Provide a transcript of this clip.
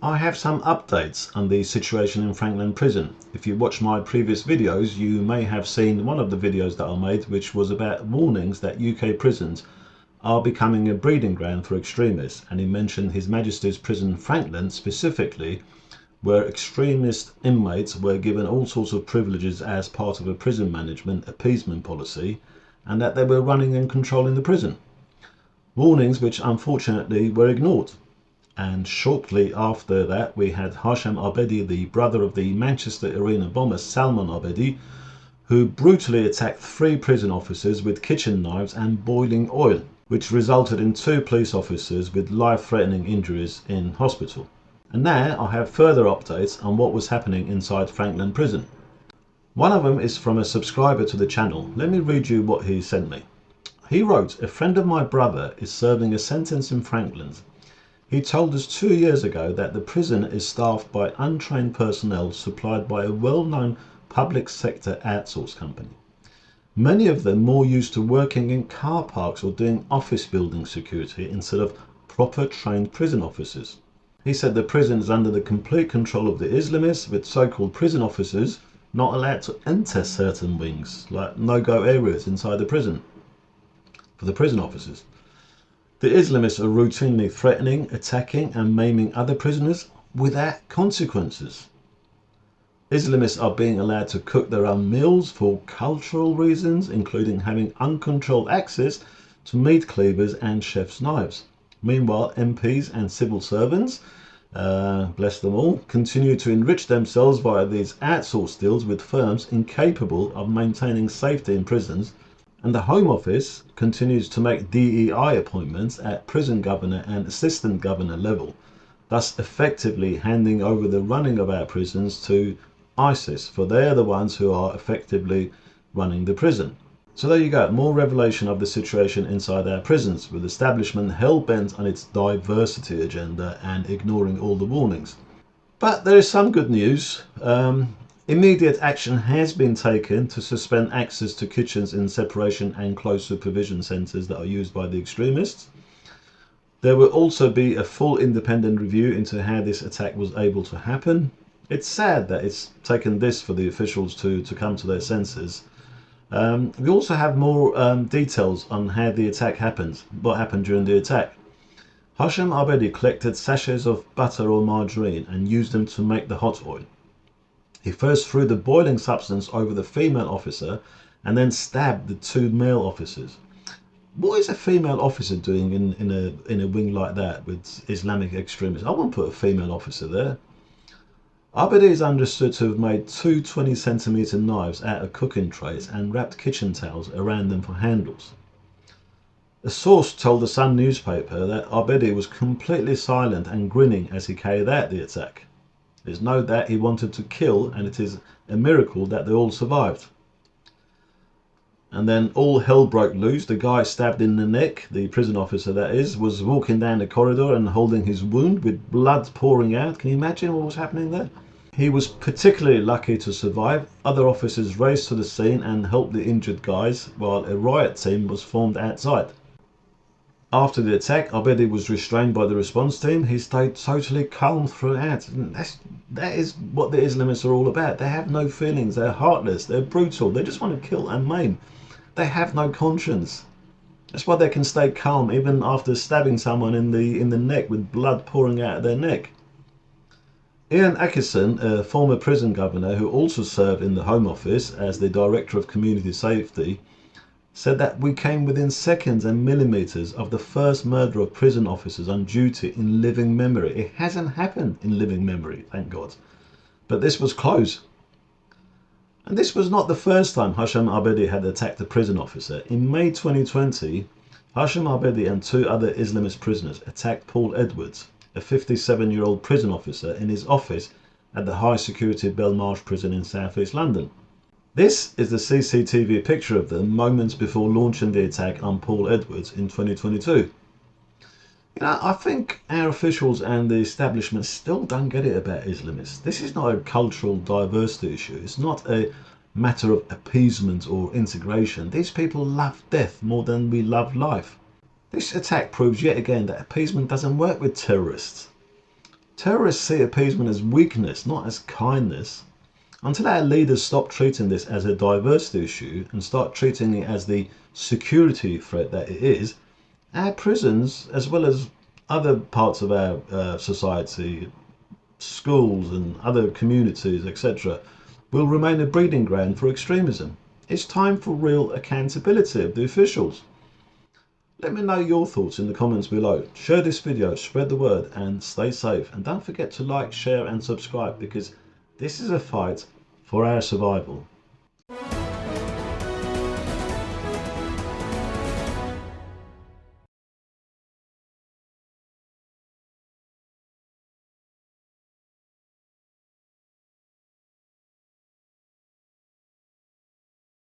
I have some updates on the situation in Frankland prison. If you watch my previous videos, you may have seen one of the videos that I made, which was about warnings that UK prisons are becoming a breeding ground for extremists, and he mentioned His Majesty's Prison Frankland specifically, where extremist inmates were given all sorts of privileges as part of a prison management appeasement policy, and that they were running and controlling the prison. Warnings which unfortunately were ignored. And shortly after that, we had Hashem Abedi, the brother of the Manchester Arena bomber Salman Abedi, who brutally attacked 3 prison officers with kitchen knives and boiling oil, which resulted in 2 police officers with life-threatening injuries in hospital. And now I have further updates on what was happening inside Frankland prison. One of them is from a subscriber to the channel. Let me read you what he sent me. He wrote, "A friend of my brother is serving a sentence in Frankland. He told us 2 years ago that the prison is staffed by untrained personnel supplied by a well-known public sector outsource company. Many of them more used to working in car parks or doing office building security instead of proper trained prison officers." He said the prison is under the complete control of the Islamists, with so-called prison officers not allowed to enter certain wings, like no-go areas inside the prison for the prison officers. The Islamists are routinely threatening, attacking and maiming other prisoners without consequences. Islamists are being allowed to cook their own meals for cultural reasons, including having uncontrolled access to meat cleavers and chef's knives. Meanwhile, MPs and civil servants, bless them all, continue to enrich themselves via these outsourced deals with firms incapable of maintaining safety in prisons. And the Home Office continues to make DEI appointments at prison governor and assistant governor level, thus effectively handing over the running of our prisons to ISIS, for they're the ones who are effectively running the prison. So there you go, more revelation of the situation inside our prisons, with establishment hell-bent on its diversity agenda and ignoring all the warnings. But there is some good news. Immediate action has been taken to suspend access to kitchens in separation and close supervision centres that are used by the extremists. There will also be a full independent review into how this attack was able to happen. It's sad that it's taken this for the officials to come to their senses. We also have more details on how the attack happened, what happened during the attack. Hashem Abedi collected sachets of butter or margarine and used them to make the hot oil. He first threw the boiling substance over the female officer and then stabbed the 2 male officers. What is a female officer doing in a wing like that with Islamic extremists? I wouldn't put a female officer there. Abedi is understood to have made 2 20-centimetre knives out of cooking trays and wrapped kitchen towels around them for handles. A source told the Sun newspaper that Abedi was completely silent and grinning as he carried out the attack. There's no doubt he wanted to kill, and it is a miracle that they all survived. And then all hell broke loose. The guy stabbed in the neck, the prison officer that is, was walking down the corridor and holding his wound with blood pouring out. Can you imagine what was happening there? He was particularly lucky to survive. Other officers raced to the scene and helped the injured guys, while a riot team was formed outside. After the attack, Abedi was restrained by the response team. He stayed totally calm throughout. That is what the Islamists are all about. They have no feelings, they're heartless, they're brutal, they just want to kill and maim. They have no conscience. That's why they can stay calm even after stabbing someone in the neck with blood pouring out of their neck. Ian Atkinson, a former prison governor who also served in the Home Office as the Director of Community Safety, said that we came within seconds and millimetres of the first murder of prison officers on duty in living memory. It hasn't happened in living memory, thank God. But this was close. And this was not the first time Hashem Abedi had attacked a prison officer. In May 2020, Hashem Abedi and 2 other Islamist prisoners attacked Paul Edwards, a 57-year-old prison officer, in his office at the high-security Belmarsh prison in South East London. This is the CCTV picture of them moments before launching the attack on Paul Edwards in 2022. You know, I think our officials and the establishment still don't get it about Islamists. This is not a cultural diversity issue. It's not a matter of appeasement or integration. These people love death more than we love life. This attack proves yet again that appeasement doesn't work with terrorists. Terrorists see appeasement as weakness, not as kindness. Until our leaders stop treating this as a diversity issue and start treating it as the security threat that it is, our prisons, as well as other parts of our society, schools and other communities, etc., will remain a breeding ground for extremism. It's time for real accountability of the officials. Let me know your thoughts in the comments below. Share this video, spread the word, and stay safe. And don't forget to like, share and subscribe, because this is a fight for our survival.